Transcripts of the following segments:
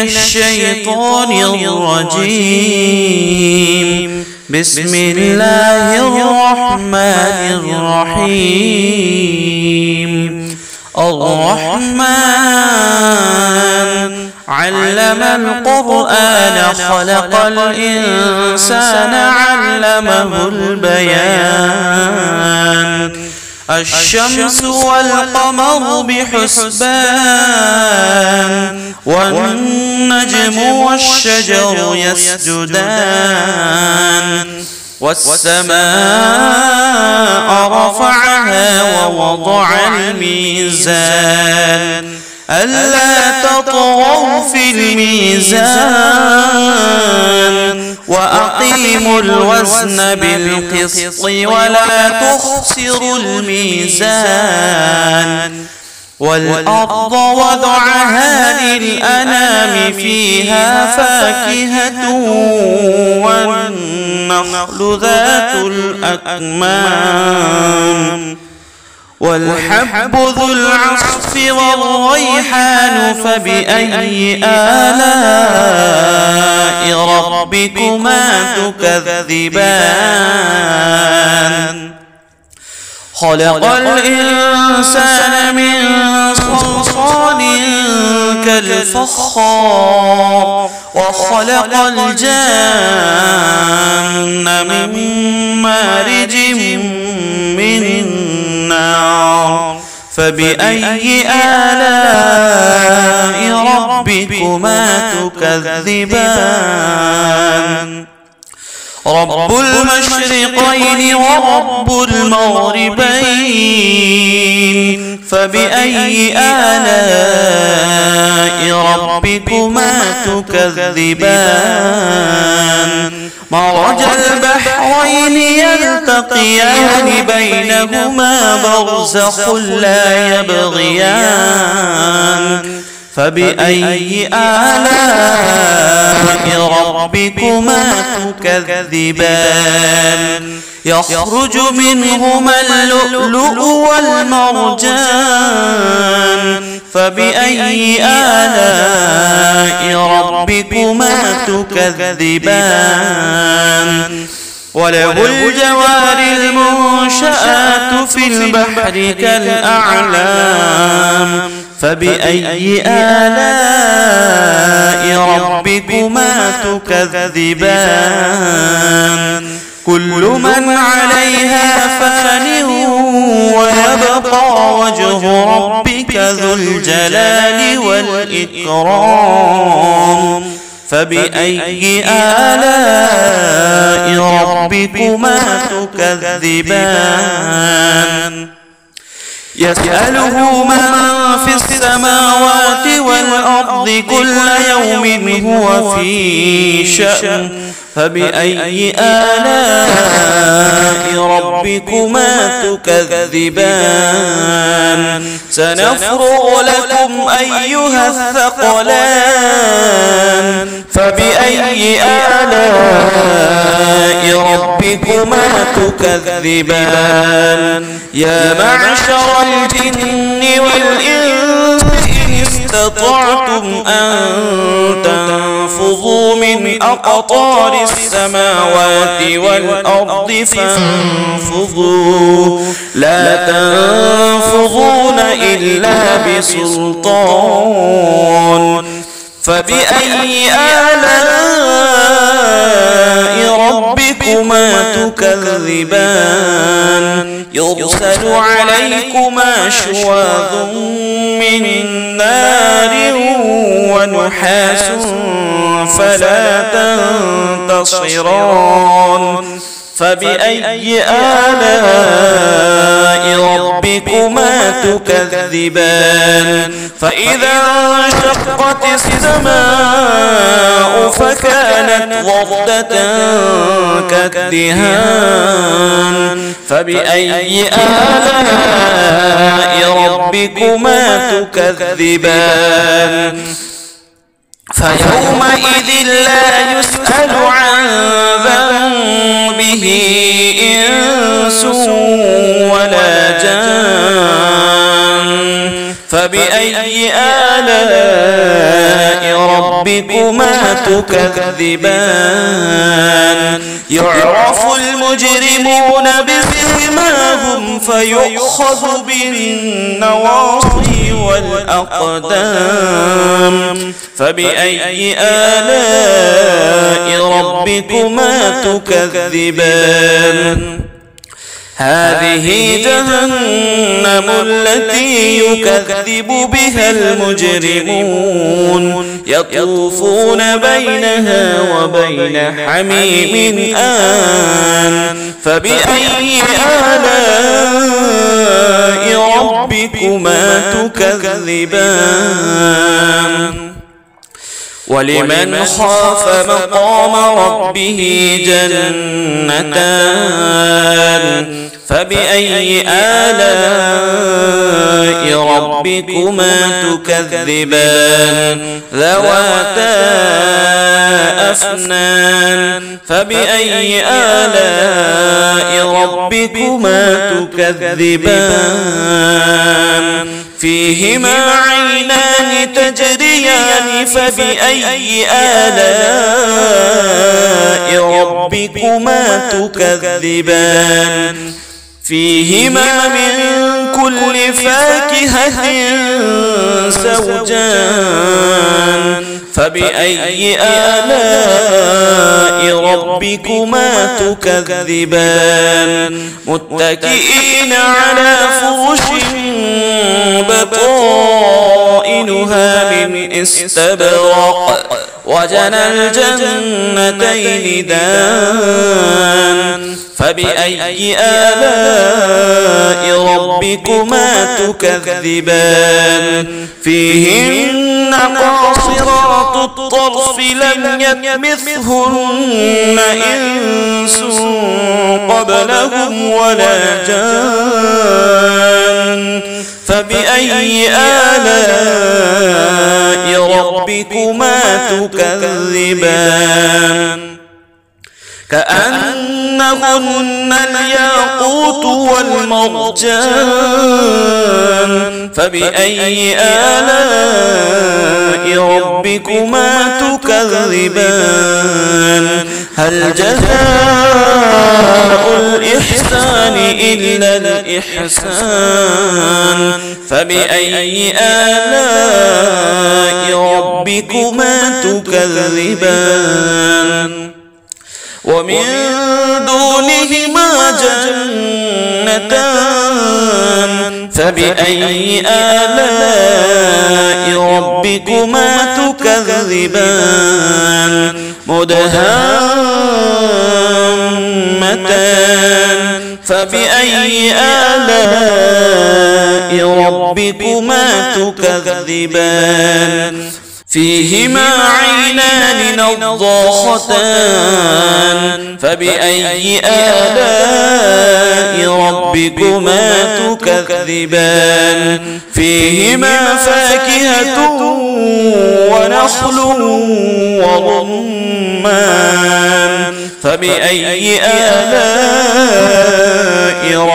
الشيطان الرجيم. بسم الله الرحمن الرحيم. الرحمن علم القرآن خلق الإنسان علمه البيان. الشمس والقمر بحسبان والنجم والشجر يسجدان والسماء رفعها ووضع الميزان ألا تطغوا في الميزان وأقيموا الوزن بالقسط ولا تخسروا الميزان. والأرض وضعها للأنام فيها فاكهة والنخل ذات الأكمام والحب ذو العصف والريحان فبأي آلاء ربكما تكذبان. خلق الإنسان من صلصال كالفخار وخلق الجان من مارج من النار فبأي آلاء ربكما تكذبان. رب المشرقين ورب المغربين فبأي آلاء ربكما تكذبان. مرج البحرين يلتقيان بينهما برزخ لا يبغيان فبأي آلاء ربكما تكذبان. يخرج منهما اللؤلؤ والمرجان فبأي آلاء ربكما تكذبان. وله الجوار المنشآت في البحر كالأعلام فبأي آلاء ربكما تكذبان. كل من عليها فان ويبقى وجه ربك ذو الجلال والإكرام فبأي آلاء ربكما تكذبان. يسأله من في السماوات والأرض كل يوم هو في شأن فبأي آلاء ربكما تكذبان. سنفرغ لكم أيها الثقلان فبأي آلاء ربكما تكذبان. يا معشر الجن والإنس إن استطعتم أن تنفذوا من أقطار السماوات والأرض فانفذوا لا تنفذون إلا بسلطان فبأي آلاء ربكما تكذبان. يرسل عليكما شواظ من نار ونحاس فلا تنتصران فبأي آلاء ربكما تكذبان. فإذا انشقت السماء فكانت وردة كالدهان فبأي آلاء ربكما تكذبان. فيومئذ لا يسأل عن ذنبه إنس ولا جان فبأي آلاء ربكما تكذبان يعرف المجرمون بسيماهم فيؤخذ بالنواصي والأقدام فبأي آلاء ربكما تكذبان هذه جهنم التي يكذب بها المجرمون يطوفون بينها وبين حميم آن فبأي آلاء ربكما تكذبان ولمن خاف مقام ربه جنتان فبأي آلاء ربكما تكذبان ذواتا أفنان فبأي آلاء ربكما تكذبان فيهما عينان تجريان فبأي آلاء ربكما تكذبان فيهما من كل فاكهة زوجان فبأي آلاء ربكما تكذبان متكئين على فرش بطائنها من استبرق وجنى الجنتين دان فبأي آلاء ربكما تكذبان فيهن قاصرات الطرف لم يطمثهن إنس قبلهم ولا جان فبأي آلاء ربكما تكذبان كأنهن الياقوت والمرجان فبأي آلاء ربكما تكذبان هل جزاء الإحسان إلا الإحسان فبأي آلاء ربكما تكذبان ومن دونهما جنتان فبأي آلاء ربكما تكذبان مدهامتان فبأي آلاء ربكما تكذبان فيهما عينان نضاختان فبأي آلاء ربكما تكذبان فيهما فاكهة ونخل ورمان فبأي آلاء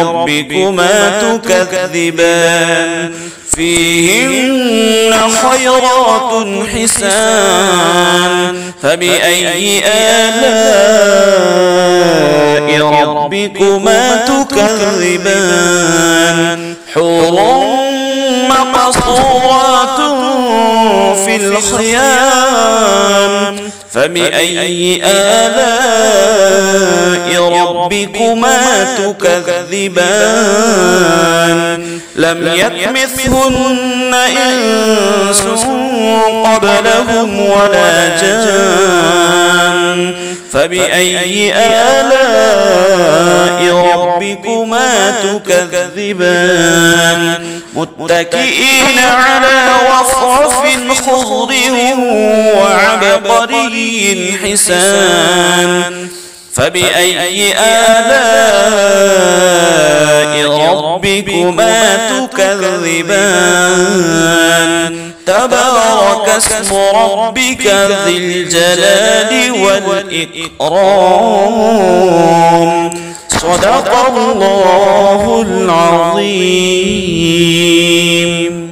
ربكما تكذبان فيهن خيرات حسان فبأي آلاء ربكما تكذبان حور مقصورات في الخيام فبأي آلاء ربكما تكذبان لم يطمثهن إنس قبلهم ولا جان فبأي آلاء ربكما تكذبان متكئين على رفرف خضر وعبقري حسان فبأي آلاء ربكما تكذبان تبارك اسم ربك ذي الجلال والإكرام صدق الله العظيم.